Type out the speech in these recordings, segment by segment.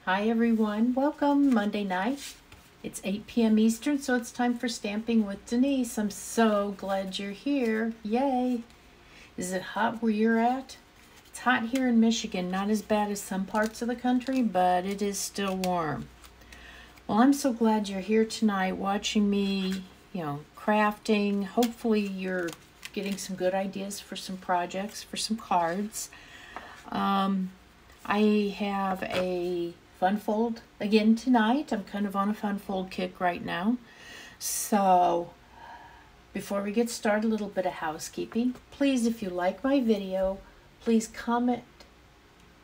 Hi everyone, welcome Monday night. It's 8 p.m. Eastern, so it's time for Stamping with Denise. I'm so glad you're here. Yay! Is it hot where you're at? It's hot here in Michigan, not as bad as some parts of the country, but it is still warm. Well, I'm so glad you're here tonight watching me, crafting. Hopefully you're getting some good ideas for some projects, for some cards. I have a fun fold again tonight. I'm kind of on a fun fold kick right now. So before we get started, a little bit of housekeeping. Please, if you like my video, please comment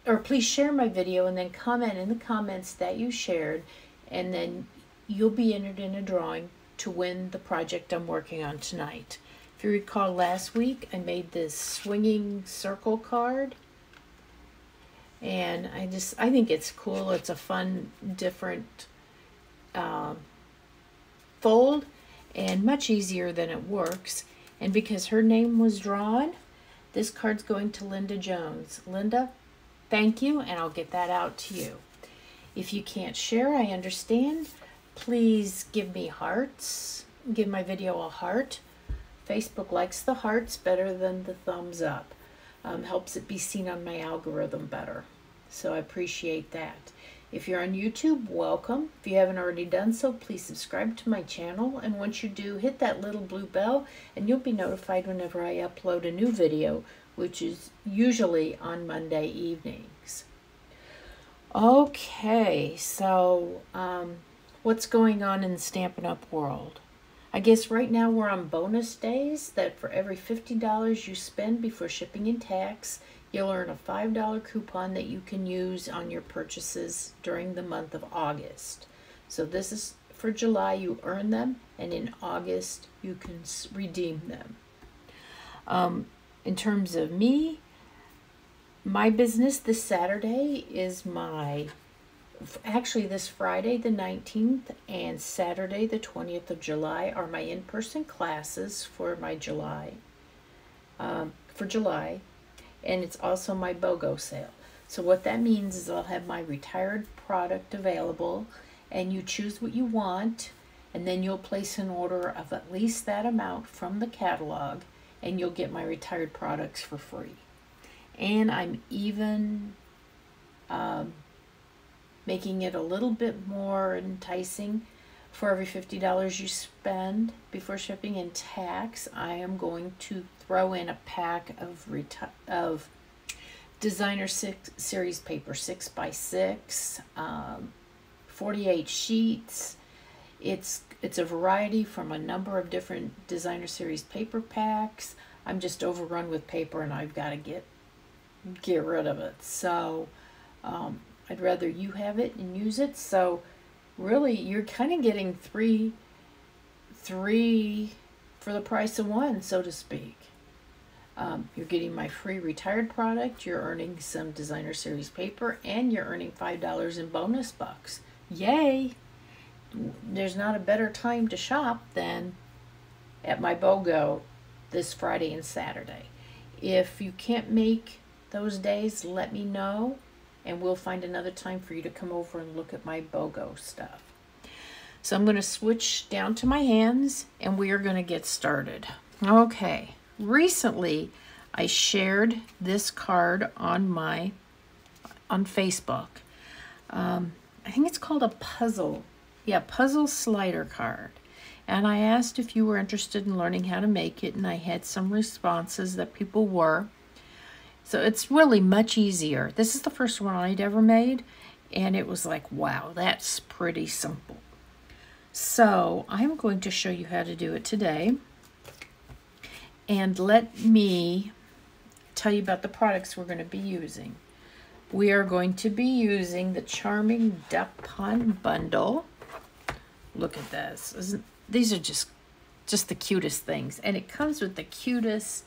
or please share my video and then comment in the comments that you shared, and then you'll be entered in a drawing to win the project I'm working on tonight. If you recall, last week I made this swinging circle card. And I think it's cool. It's a fun, different fold and much easier than it works. And because her name was drawn, this card's going to Linda Jones. Linda, thank you, and I'll get that out to you. If you can't share, I understand. Please give me hearts. Give my video a heart. Facebook likes the hearts better than the thumbs up. Helps it be seen on my algorithm better. So I appreciate that. If you're on YouTube, welcome. If you haven't already done so, please subscribe to my channel. And once you do, hit that little blue bell and you'll be notified whenever I upload a new video, which is usually on Monday evenings. Okay, so what's going on in the Stampin' Up! World? I guess right now we're on bonus days that for every $50 you spend before shipping and tax, you'll earn a $5 coupon that you can use on your purchases during the month of August. So this is for July, you earn them, and in August you can redeem them. In terms of me, my business this Saturday is actually this Friday the 19th and Saturday the 20th of July are my in-person classes for my July, and it's also my BOGO sale. So what that means is I'll have my retired product available, and you choose what you want, and then you'll place an order of at least that amount from the catalog, and you'll get my retired products for free. And I'm even making it a little bit more enticing. For every $50 you spend before shipping and tax, I am going to throw in a pack of designer series paper, 6x6, 48 sheets. It's a variety from a number of different designer series paper packs. I'm just overrun with paper and I've got to get rid of it. So I'd rather you have it and use it. So really, you're kind of getting three for the price of one, so to speak. You're getting my free retired product, you're earning some designer series paper, and you're earning $5 in bonus bucks. Yay! There's not a better time to shop than at my BOGO this Friday and Saturday. If you can't make those days, let me know, and we'll find another time for you to come over and look at my BOGO stuff. So I'm going to switch down to my hands and we are going to get started. Okay, recently I shared this card on Facebook. I think it's called a puzzle slider card. And I asked if you were interested in learning how to make it, and I had some responses that people were. So it's really much easier. This is the first one I'd ever made, and it was like, wow, that's pretty simple. So I'm going to show you how to do it today. And let me tell you about the products we're going to be using. We are going to be using the Charming Duck Pond Bundle. Look at this. These are just the cutest things. And it comes with the cutest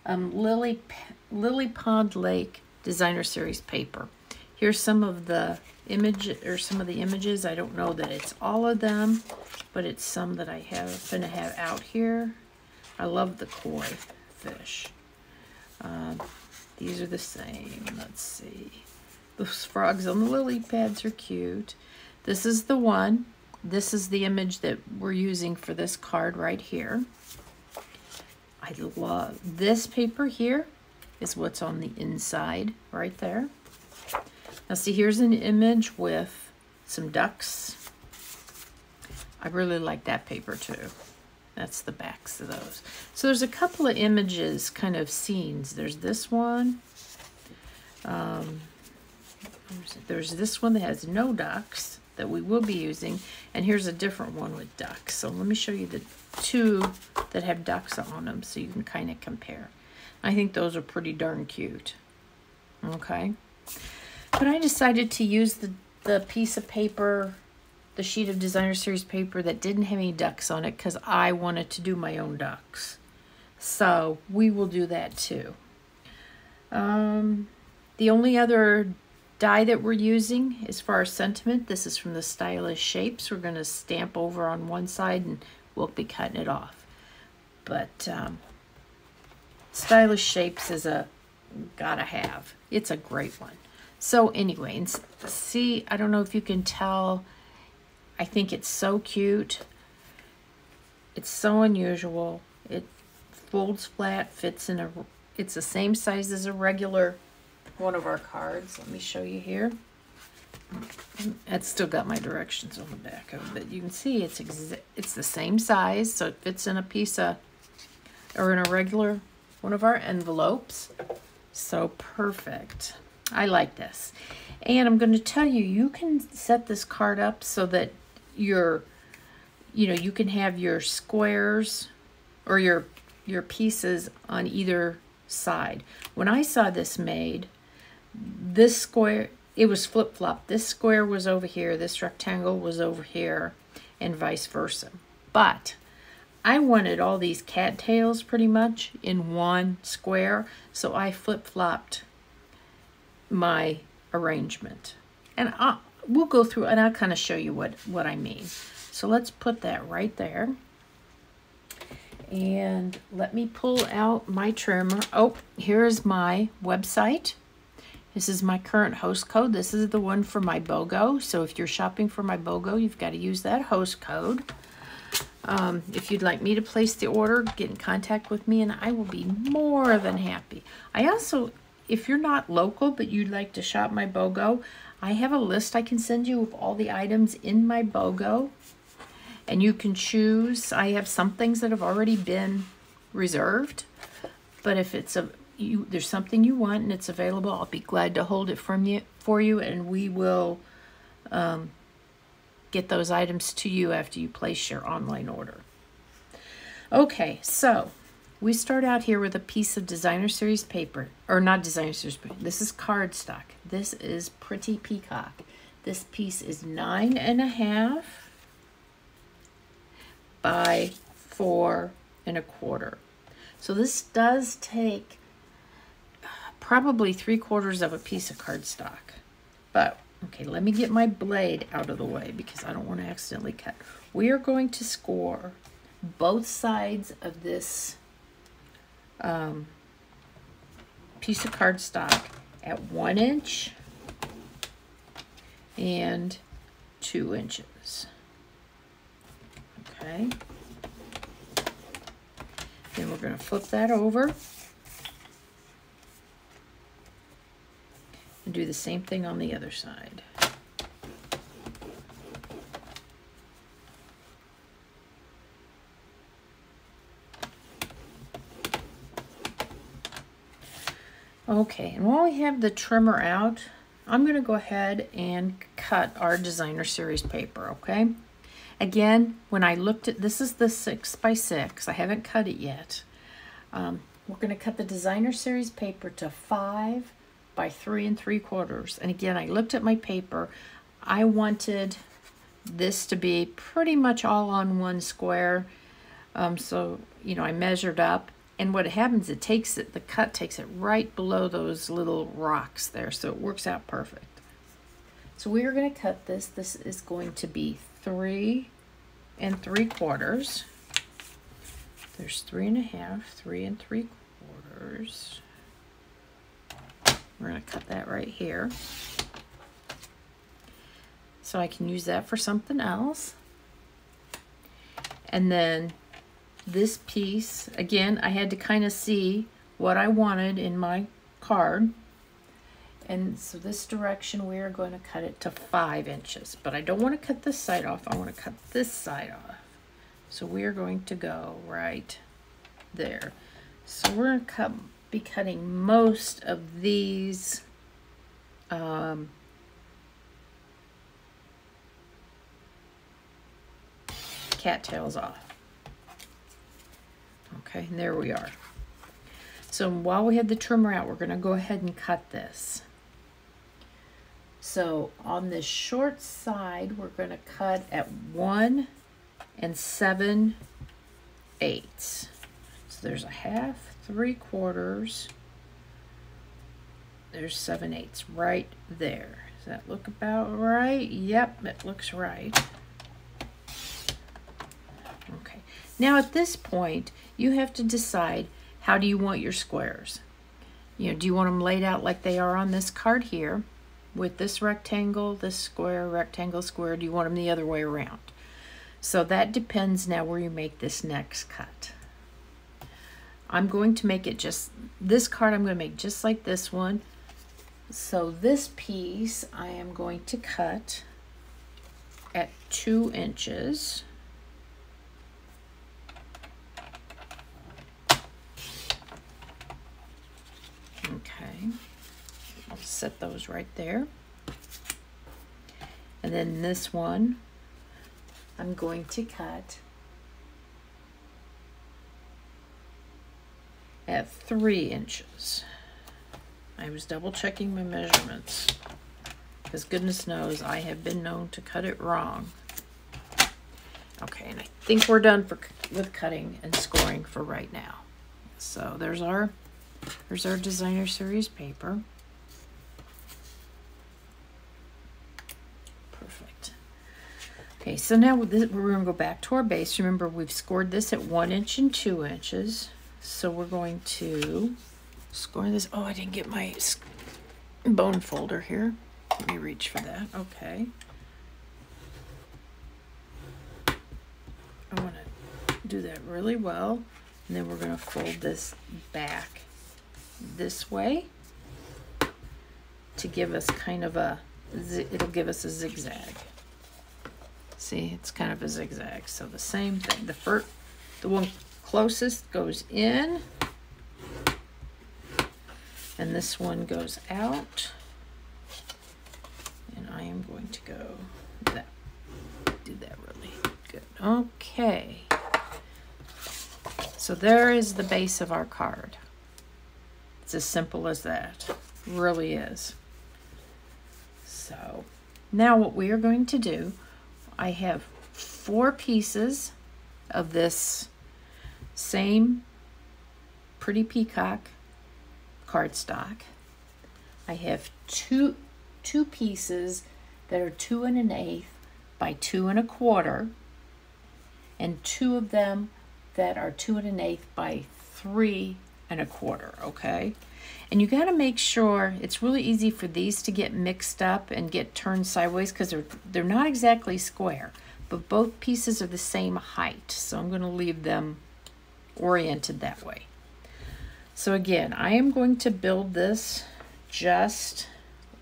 Lilly Pond Lane designer series paper. Here's some of the images. I don't know that it's all of them, but it's some that I happen to have out here. I love the koi fish. These are the same. Let's see. Those frogs on the lily pads are cute. This is the one. This is the image that we're using for this card right here. I love this paper here is what's on the inside right there. Now see, here's an image with some ducks. I really like that paper too. That's the backs of those. So there's a couple of images, kind of scenes. There's this one. There's this one that has no ducks that we will be using. And here's a different one with ducks. So let me show you the two that have ducks on them so you can kind of compare. I think those are pretty darn cute. Okay. But I decided to use the piece of paper, the sheet of designer series paper that didn't have any ducks on it because I wanted to do my own ducks. So we will do that too. The only other die that we're using as far as sentiment, this is from the Stylish Shapes. We're going to stamp over on one side and we'll be cutting it off. But Stylish Shapes is a gotta have. It's a great one. So anyway, see, I don't know if you can tell, I think it's so cute. It's so unusual. It folds flat, fits in a, it's the same size as a regular one of our cards. Let me show you here. It's still got my directions on the back of it, but you can see it's the same size, so it fits in a piece of, or in a regular one of our envelopes. So perfect. I like this. And I'm going to tell you, you can set this card up so that you can have your squares or your pieces on either side. When I saw this made, this square, it was flip-flop. This square was over here, this rectangle was over here, and vice versa. But I wanted all these cattails pretty much in one square, so I flip-flopped my arrangement. And we'll go through and I'll kind of show you what I mean. So let's put that right there. And let me pull out my trimmer. Oh, here's my website. This is my current host code. This is the one for my BOGO. So if you're shopping for my BOGO, you've got to use that host code. If you'd like me to place the order, get in contact with me and I will be more than happy. I also, if you're not local but you'd like to shop my BOGO, I have a list I can send you of all the items in my BOGO. And you can choose. I have some things that have already been reserved. But if it's there's something you want and it's available, I'll be glad to hold it for you and we will get those items to you after you place your online order. Okay, so we start out here with a piece of designer series paper, or not designer series paper. This is cardstock. This is Pretty Peacock. This piece is 9.5 by 4 1/4. So this does take probably 3/4 of a piece of cardstock. But okay, let me get my blade out of the way because I don't want to accidentally cut. We are going to score both sides of this piece of cardstock at 1 inch and 2 inches. Okay. Then we're going to flip that over and do the same thing on the other side. Okay, and while we have the trimmer out, I'm going to go ahead and cut our designer series paper, okay? Again, when I looked at, this is the 6x6. I haven't cut it yet. We're going to cut the designer series paper to 5 by 3 3/4. And again, I looked at my paper. I wanted this to be pretty much all on one square. So, I measured up. And what happens, it takes it, the cut takes it right below those little rocks there. So it works out perfect. So we are going to cut this. This is going to be 3 3/4. There's 3.5, 3 3/4. We're going to cut that right here. so I can use that for something else. And then this piece, again, I had to kind of see what I wanted in my card. And so this direction, we are going to cut it to 5 inches. But I don't want to cut this side off. I want to cut this side off. So we are going to go right there. So we're going to be cutting most of these cattails off. Okay, and there we are. So while we had the trimmer out, we're going to go ahead and cut this. So on this short side, we're going to cut at 1 7/8. So there's a 1/2, 3/4. There's 7/8 right there. Does that look about right? Yep, it looks right. Okay. Now at this point, you have to decide, how do you want your squares? You know, do you want them laid out like they are on this card here, with this rectangle, this square, rectangle, square? Do you want them the other way around? So that depends now where you make this next cut. I'm going to make it just, this card I'm going to make just like this one. So this piece I am going to cut at 2 inches. Okay, I'll set those right there. And then this one, I'm going to cut at 3 inches. I was double checking my measurements, because goodness knows I have been known to cut it wrong. Okay, and I think we're done with cutting and scoring for right now. So there's our designer series paper. Perfect. Okay, so now with this, we're going to go back to our base. Remember, we've scored this at 1 inch and 2 inches. So we're going to score this. Oh, I didn't get my bone folder here. Let me reach for that. Okay. I want to do that really well. And then we're going to fold this back this way to give us kind of a, it'll give us a zigzag. See, it's kind of a zigzag. So the same thing. The one closest goes in, and this one goes out. And I am going to go do that really good. Okay. So there is the base of our card. It's as simple as that. It really is. So now what we are going to do, I have 4 pieces of this same Pretty Peacock cardstock. I have two pieces that are 2 1/8 by 2 1/4, and 2 of them that are 2 1/8 by 3 1/4. Okay, and you got to make sure, it's really easy for these to get mixed up and get turned sideways because they're not exactly square, but both pieces are the same height, so I'm going to leave them oriented that way. So again, I am going to build this just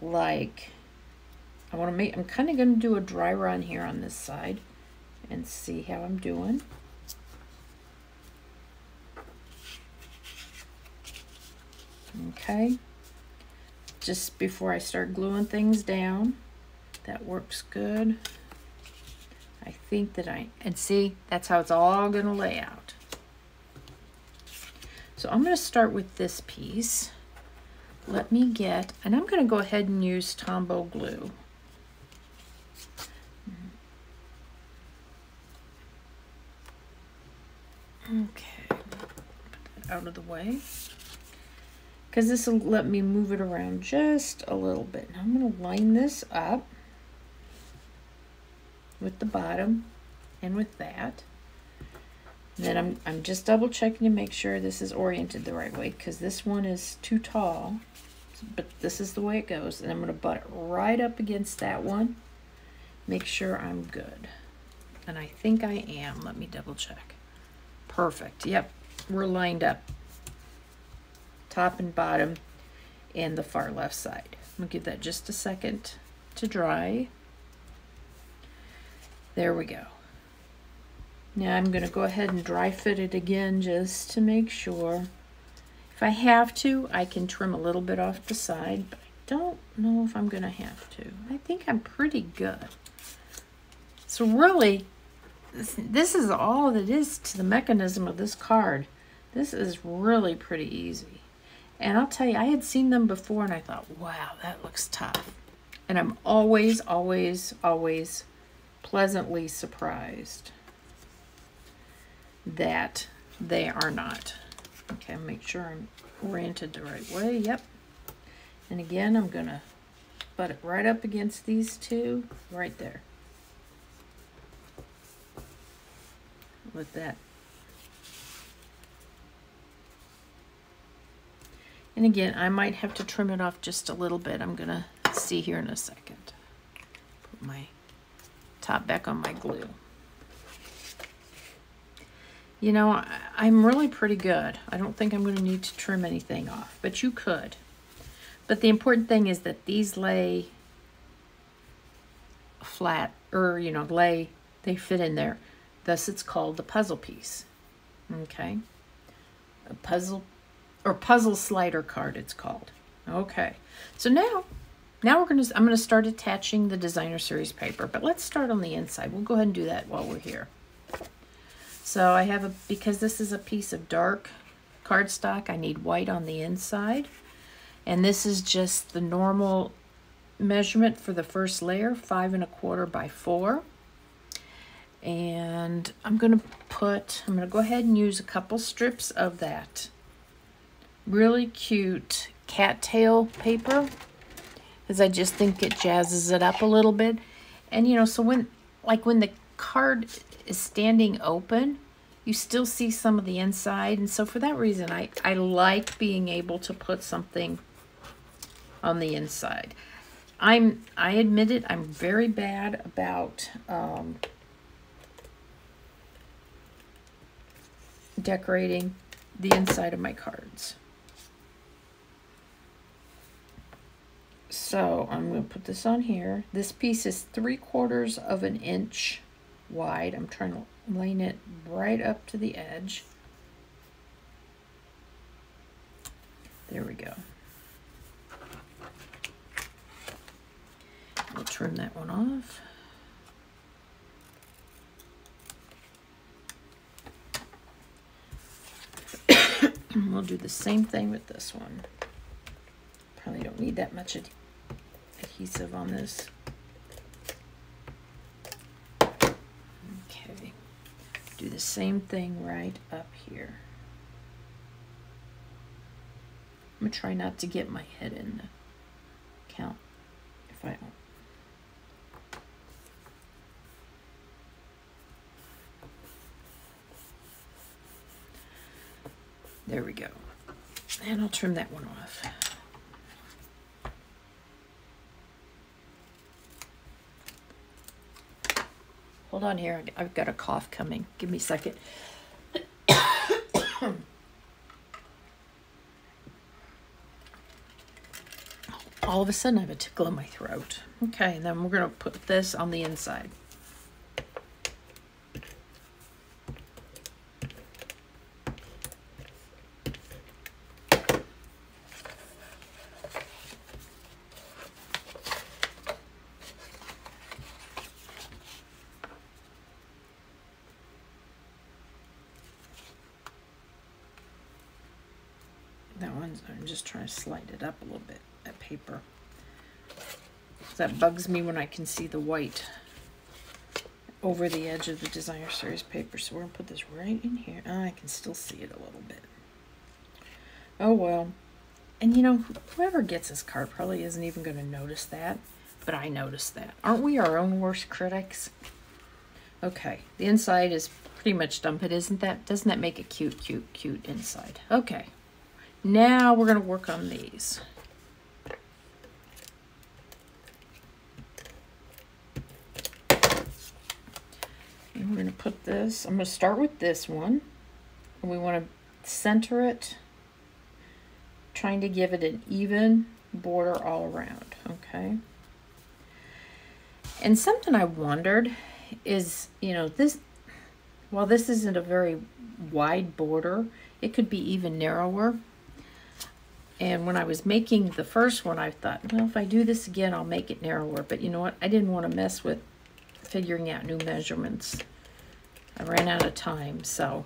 like I'm kind of going to do a dry run here on this side and see how I'm doing. Okay, just before I start gluing things down. That works good. I think that and see, that's how it's all going to lay out. So I'm going to start with this piece. Let me get, and I'm going to go ahead and use Tombow glue. Okay, put that out of the way, because this will let me move it around just a little bit. Now I'm going to line this up with the bottom and with that. And then I'm just double checking to make sure this is oriented the right way, because this one is too tall, but this is the way it goes. And I'm going to butt it right up against that one make sure I'm good. And I think I am. Let me double check. Perfect. Yep, we're lined up. Top and bottom and the far left side. I'm going to give that just a second to dry. There we go. Now I'm going to go ahead and dry fit it again just to make sure. If I have to, I can trim a little bit off the side, but I don't know if I'm going to have to. I think I'm pretty good. So really, this is all that is to the mechanism of this card. This is really pretty easy. And I'll tell you, I had seen them before and I thought, wow, that looks tough. And I'm always, always, always pleasantly surprised that they are not. Okay, make sure I'm oriented the right way. Yep. And again, I'm going to butt it right up against these two right there. With that. And again, I might have to trim it off just a little bit. I'm going to see here in a second. Put my top back on my glue. You know, I'm really pretty good. I don't think I'm going to need to trim anything off, but you could. But the important thing is that these lay flat, or, you know, they fit in there. Thus, it's called the puzzle piece. Okay? A puzzle, or puzzle slider card, it's called. Okay. So now I'm going to start attaching the designer series paper, but let's start on the inside. We'll go ahead and do that while we're here. So I have because this is a piece of dark cardstock, I need white on the inside. And this is just the normal measurement for the first layer, 5 1/4 by 4. And I'm going to go ahead and use a couple strips of that really cute cattail paper, because I just think it jazzes it up a little bit. And you know, so when the card is standing open, you still see some of the inside, and so for that reason I like being able to put something on the inside. I admit it, I'm very bad about decorating the inside of my cards. So I'm going to put this on here. This piece is 3/4 of an inch wide. I'm trying to line it right up to the edge. There we go. We'll trim that one off. We'll do the same thing with this one. Probably don't need that much adhesive on this. Okay. Do the same thing right up here. I'm going to try not to get my head in the count if I don't. There we go. And I'll trim that one off. Hold on here. I've got a cough coming. Give me a second. All of a sudden I have a tickle in my throat. Okay, and then we're going to put this on the inside. I'm just trying to slide it up a little bit, that paper. That bugs me when I can see the white over the edge of the designer series paper. So we're going to put this right in here. Oh, I can still see it a little bit. Oh well. And you know, whoever gets this card probably isn't even going to notice that, but I noticed that. Aren't we our own worst critics? Okay, the inside is pretty much done, but doesn't that make a cute, cute, cute inside? Okay. Now we're going to work on these. And we're going to put this, I'm going to start with this one. And we want to center it, trying to give it an even border all around, okay? And something I wondered is, you know, this, while this isn't a very wide border, it could be even narrower. And when I was making the first one, I thought, well, if I do this again, I'll make it narrower. But you know what? I didn't want to mess with figuring out new measurements. I ran out of time, so.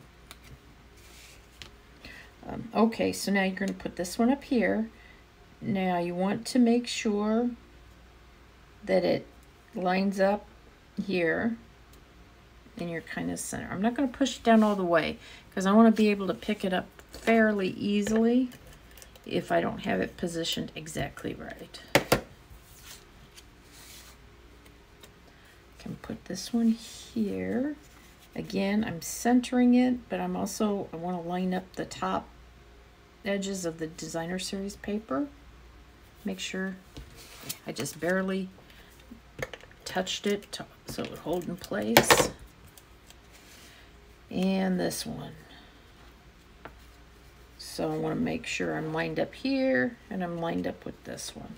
Okay, so now you're going to put this one up here. Now you want to make sure that it lines up here in your kind of center. I'm not going to push it down all the way because I want to be able to pick it up fairly easily if I don't have it positioned exactly right. Can put this one here. Again, I'm centering it, but I want to line up the top edges of the designer series paper. Make sure I just barely touched it so it would hold in place. And this one. So I want to make sure I'm lined up here and I'm lined up with this one.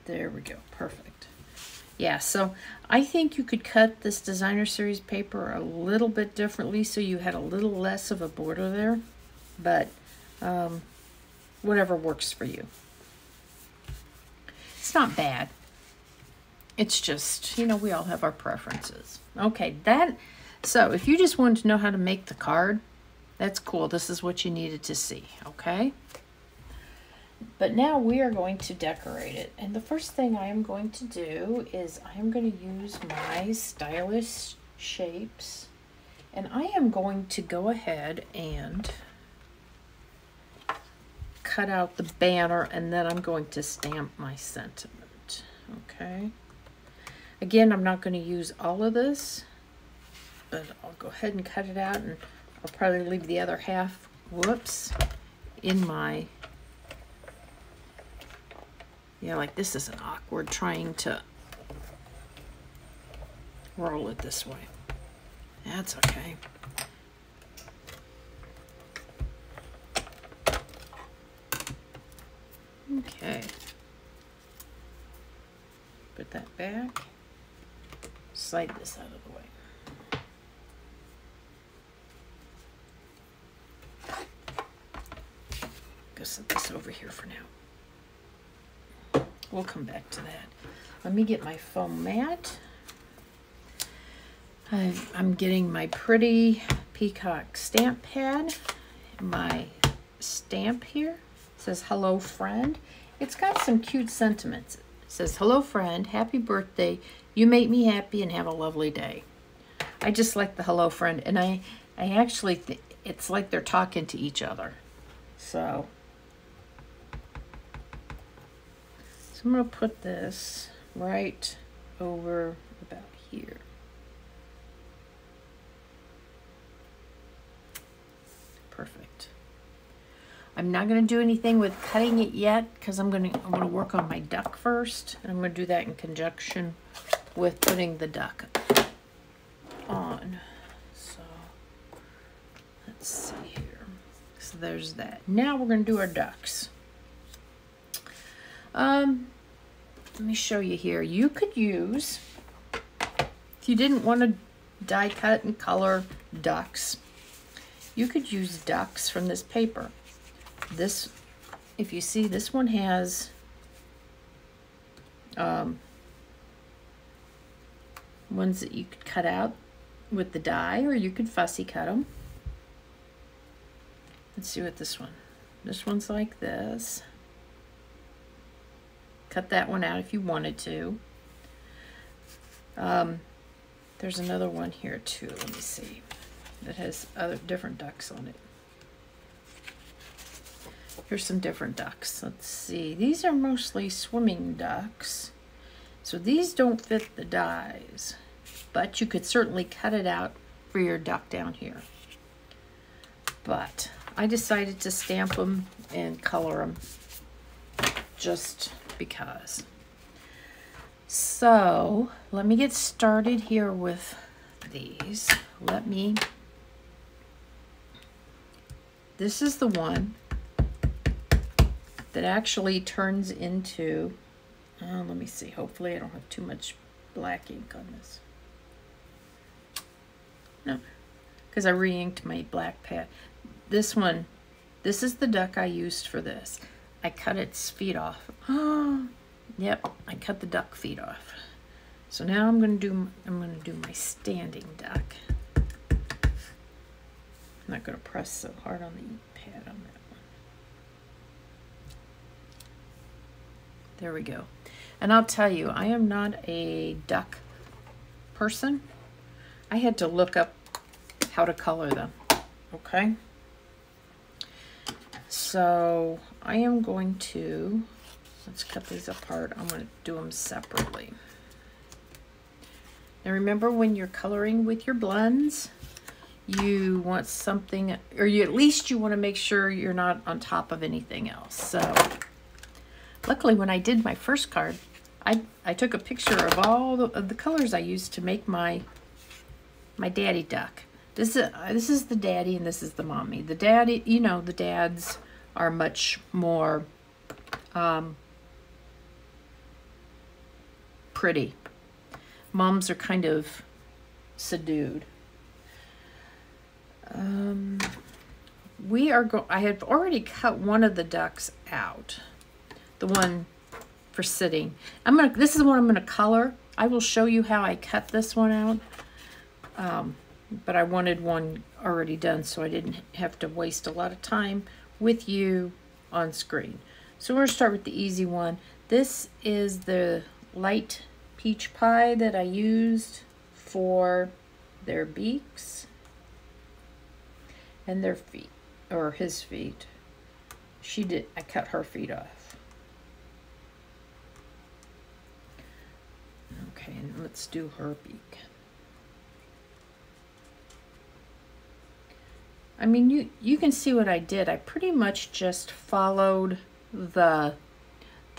There we go, perfect. Yeah, so I think you could cut this designer series paper a little bit differently so you had a little less of a border there, but whatever works for you. It's not bad. It's just, you know, we all have our preferences. Okay, so if you just wanted to know how to make the card, that's cool. This is what you needed to see, okay? But now we are going to decorate it. And the first thing I am going to do is I am going to use my stylish shapes. And I am going to go ahead and cut out the banner, and then I'm going to stamp my sentiment, okay? Again, I'm not going to use all of this, but I'll go ahead and cut it out, and I'll probably leave the other half, whoops, in my, yeah, like this is an awkward trying to roll it this way. That's okay. Okay. Put that back. Slide this out of the way. Go set this over here for now. We'll come back to that. Let me get my foam mat. I'm getting my pretty Peacock stamp pad. My stamp here says hello friend. It's got some cute sentiments. It says hello friend, happy birthday, you make me happy and have a lovely day. I just like the hello friend, and I actually think it's like they're talking to each other. So I'm going to put this right over about here. Perfect. I'm not going to do anything with cutting it yet because I'm going to work on my duck first, and I'm going to do that in conjunction with putting the duck on. So let's see here. So there's that. Now we're going to do our ducks. Let me show you here. You could use, if you didn't want to die cut and color ducks, you could use ducks from this paper. This, if you see, this one has ones that you could cut out with the die, or you could fussy cut them. Let's see what this one's like this. Cut that one out if you wanted to. There's another one here too, let me see, that has other different ducks on it. Here's some different ducks. Let's see. These are mostly swimming ducks. So these don't fit the dies, but you could certainly cut it out for your duck down here. But I decided to stamp them and color them just because. So let me get started here with these. This is the one that actually turns into, let me see, hopefully I don't have too much black ink on this. No, because I re-inked my black pad. This one, this is the duck I used for this. I cut its feet off. Yep, I cut the duck feet off. So now I'm gonna do my standing duck. I'm not gonna press so hard on the ink pad on that one. There we go. And I'll tell you, I am not a duck person. I had to look up how to color them, okay? So I am going to, let's cut these apart. I'm going to do them separately. Now remember, when you're coloring with your blends, you want something, or at least you want to make sure you're not on top of anything else. So luckily when I did my first card, I took a picture of all of the colors I used to make my daddy duck. This is the daddy and this is the mommy. The daddy, you know, the dads are much more pretty. Moms are kind of subdued. I had already cut one of the ducks out, the one for sitting. This is what I'm gonna color. I will show you how I cut this one out. But I wanted one already done so I didn't have to waste a lot of time with you on screen. So we're gonna start with the easy one. This is the light peach pie that I used for their beaks and their feet, or his feet. I cut her feet off. Okay, and let's do her beak. I mean, you can see what I did. I pretty much just followed the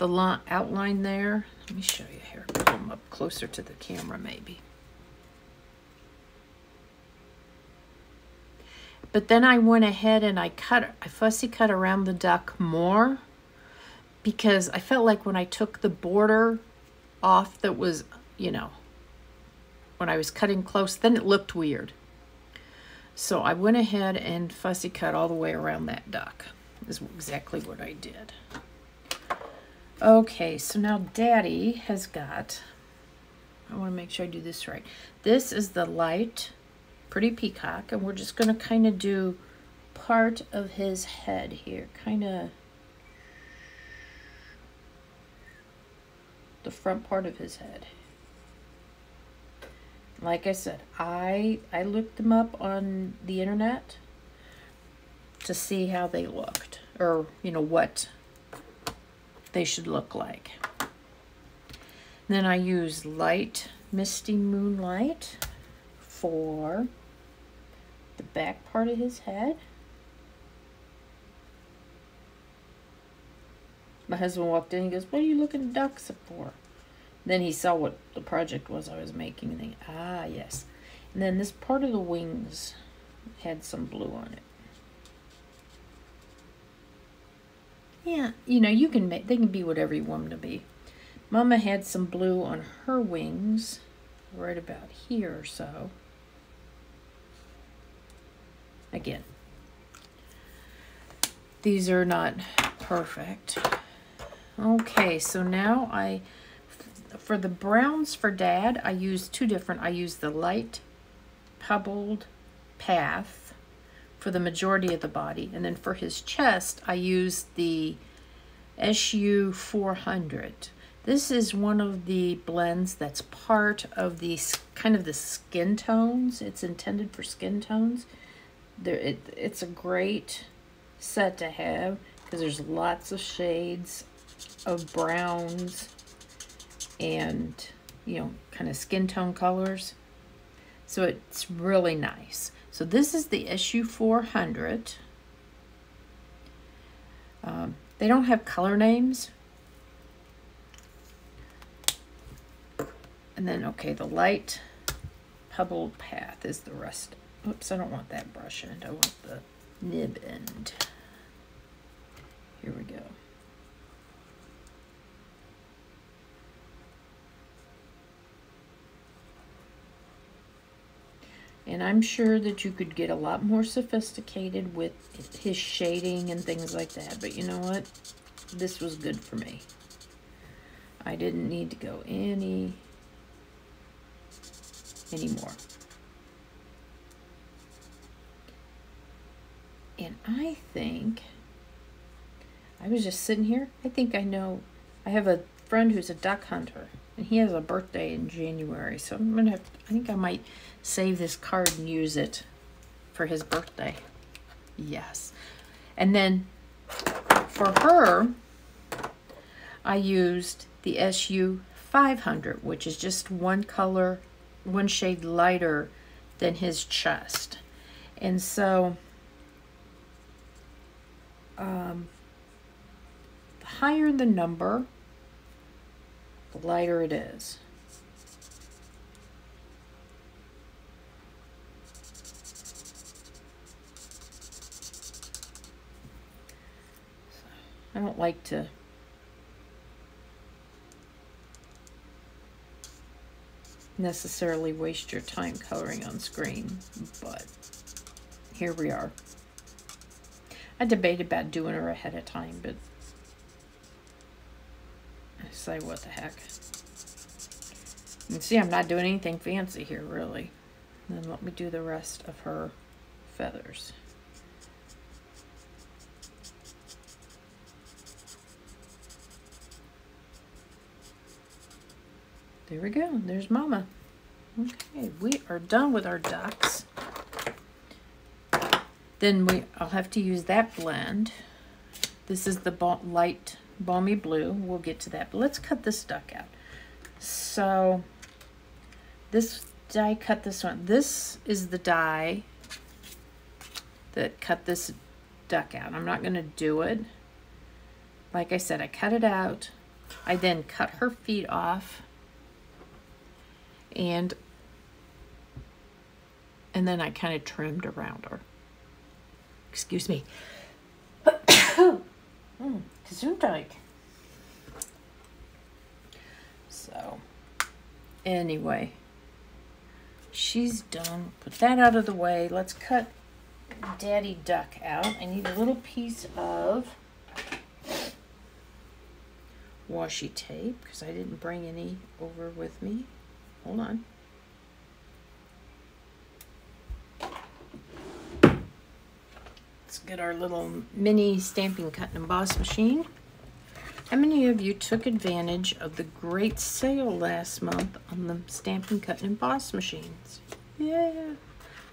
outline there. Let me show you here. Pull them up closer to the camera, maybe. But then I went ahead and I fussy cut around the duck more, because I felt like when I took the border off that was, you know, when I was cutting close, then it looked weird. So I went ahead and fussy cut all the way around that duck. Is exactly what I did. Okay, so now Daddy has got, I want to make sure I do this right. This is the light Pretty Peacock, and we're just going to kind of do part of his head here, kind of the front part of his head. Like I said, I looked them up on the internet to see how they looked, or, you know, what they should look like. And then I used light Misty Moonlight for the back part of his head. My husband walked in and goes, "What are you looking at ducks for?" Then he saw what the project was I was making and think, ah, yes. And then this part of the wings had some blue on it. Yeah, you know, you can make, they can be whatever you want them to be. Mama had some blue on her wings, right about here or so. Again, these are not perfect. Okay, so now for the browns for Dad, I used two different. I used the light Pebbled Path for the majority of the body, and then for his chest, I used the SU 400. This is one of the blends that's part of the kind of the skin tones. It's intended for skin tones. It's a great set to have because there's lots of shades of browns and, you know, kind of skin tone colors. So it's really nice. So this is the SU 400. They don't have color names. And then, okay, the light pebbled path is the rest. Oops, I don't want that brush end. I want the nib end. Here we go. And I'm sure that you could get a lot more sophisticated with his shading and things like that. But you know what? This was good for me. I didn't need to go any more. And I think, I was just sitting here, I think I know, I have a friend who's a duck hunter, and he has a birthday in January, so I'm gonna have, I think I might save this card and use it for his birthday. Yes. And then for her, I used the SU 500, which is just one color, one shade lighter than his chest. And so the higher the number, the lighter it is. I don't like to necessarily waste your time coloring on screen, but here we are. I debated about doing her ahead of time, but I say, what the heck. You can see I'm not doing anything fancy here, really. And then let me do the rest of her feathers. There we go. There's Mama. Okay, we are done with our ducks. Then I'll have to use that blend. This is the light balmy blue. We'll get to that, but let's cut this duck out. So this die cut this one. This is the die that cut this duck out. I'm not going to do it. Like I said, I cut it out. I then cut her feet off. And then I kind of trimmed around her. Excuse me. Gesundheit. So, anyway, she's done. Put that out of the way. Let's cut Daddy Duck out. I need a little piece of washi tape because I didn't bring any over with me. Hold on. Let's get our little mini stamping cut and emboss machine. How many of you took advantage of the great sale last month on the stamping cut and emboss machines? Yeah.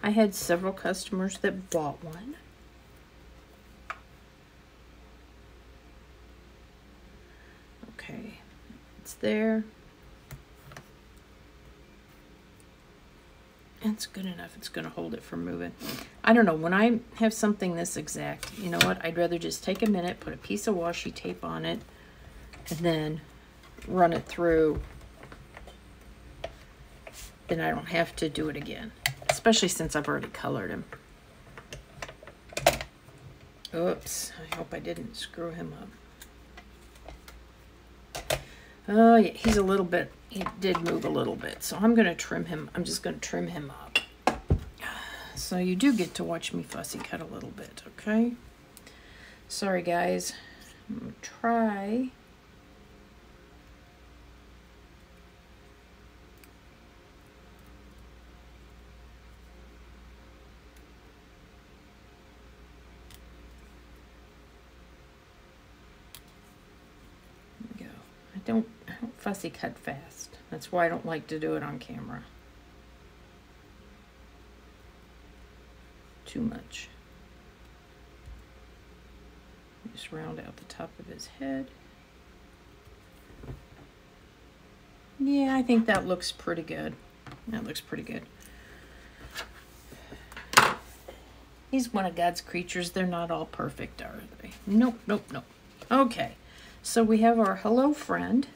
I had several customers that bought one. Okay, it's there. It's good enough. It's going to hold it from moving. I don't know. When I have something this exact, you know what? I'd rather just take a minute, put a piece of washi tape on it, and then run it through. Then I don't have to do it again, especially since I've already colored him. Oops. I hope I didn't screw him up. Oh, yeah. He's a little bit... He did move a little bit, so I'm going to trim him. I'm just going to trim him up. So you do get to watch me fussy cut a little bit, okay? Sorry, guys. I'm going to try. There we go. I don't fussy cut fast. That's why I don't like to do it on camera. Too much. Just round out the top of his head. Yeah, I think that looks pretty good. That looks pretty good. He's one of God's creatures. They're not all perfect, are they? Nope, nope, nope. Okay, so we have our hello friend.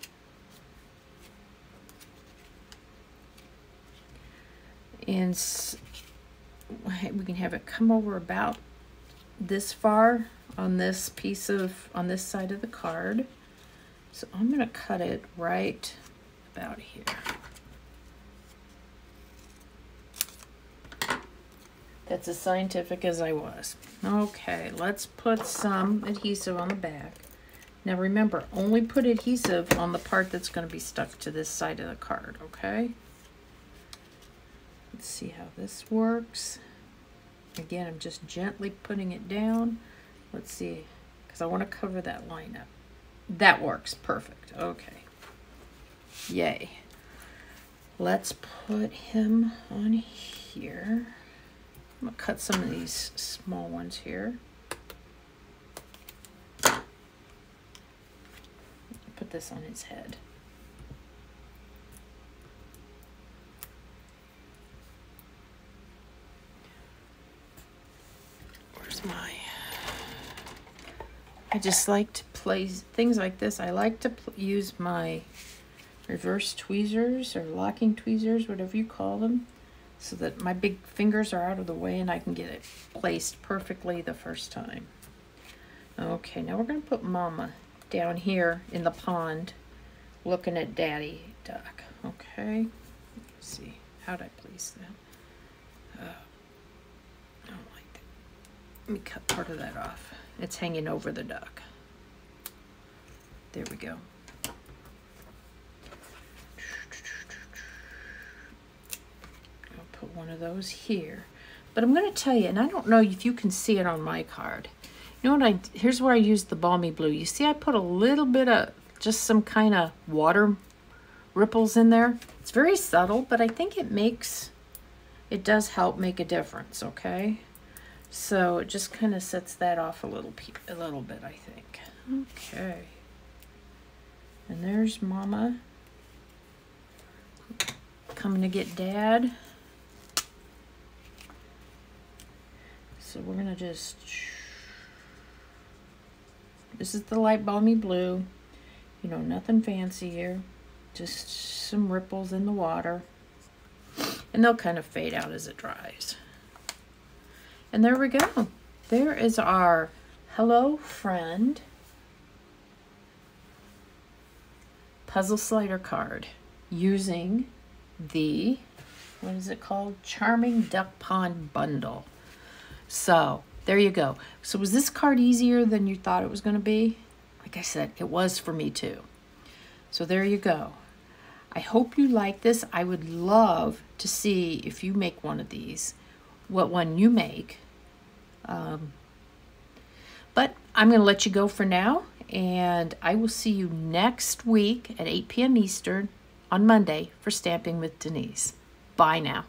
And we can have it come over about this far on this piece of, on this side of the card. So I'm going to cut it right about here. That's as scientific as I was. Okay, let's put some adhesive on the back. Now remember, only put adhesive on the part that's going to be stuck to this side of the card, okay? Let's see how this works. Again, I'm just gently putting it down. Let's see, because I want to cover that line up. That works perfect. Okay. Yay. Let's put him on here. I'm going to cut some of these small ones here. Put this on his head. Where's my... I just like to play things like this. I like to use my reverse tweezers or locking tweezers, whatever you call them, so that my big fingers are out of the way and I can get it placed perfectly the first time. Okay, now we're going to put Mama down here in the pond looking at Daddy Duck. Okay, let's see. How'd I place that? I don't like that. Let me cut part of that off. It's hanging over the duck. There we go. I'll put one of those here. But I'm going to tell you, and I don't know if you can see it on my card. You know what here's where I used the Balmy blue. You see I put a little bit of just some kind of water ripples in there. It's very subtle, but I think it does help make a difference, okay? So it just kind of sets that off a little bit, I think. Okay. And there's Mama coming to get Dad. So we're going to just... This is the light Balmy blue. You know, nothing fancy here. Just some ripples in the water. And they'll kind of fade out as it dries. And there we go. There is our Hello Friend puzzle slider card using the, what is it called? Charming Duck Pond Bundle. So there you go. So was this card easier than you thought it was going to be? Like I said, it was for me too. So there you go. I hope you like this. I would love to see if you make one of these, what one you make. But I'm going to let you go for now, and I will see you next week at 8 p.m. Eastern on Monday for Stamping with Denise. Bye now.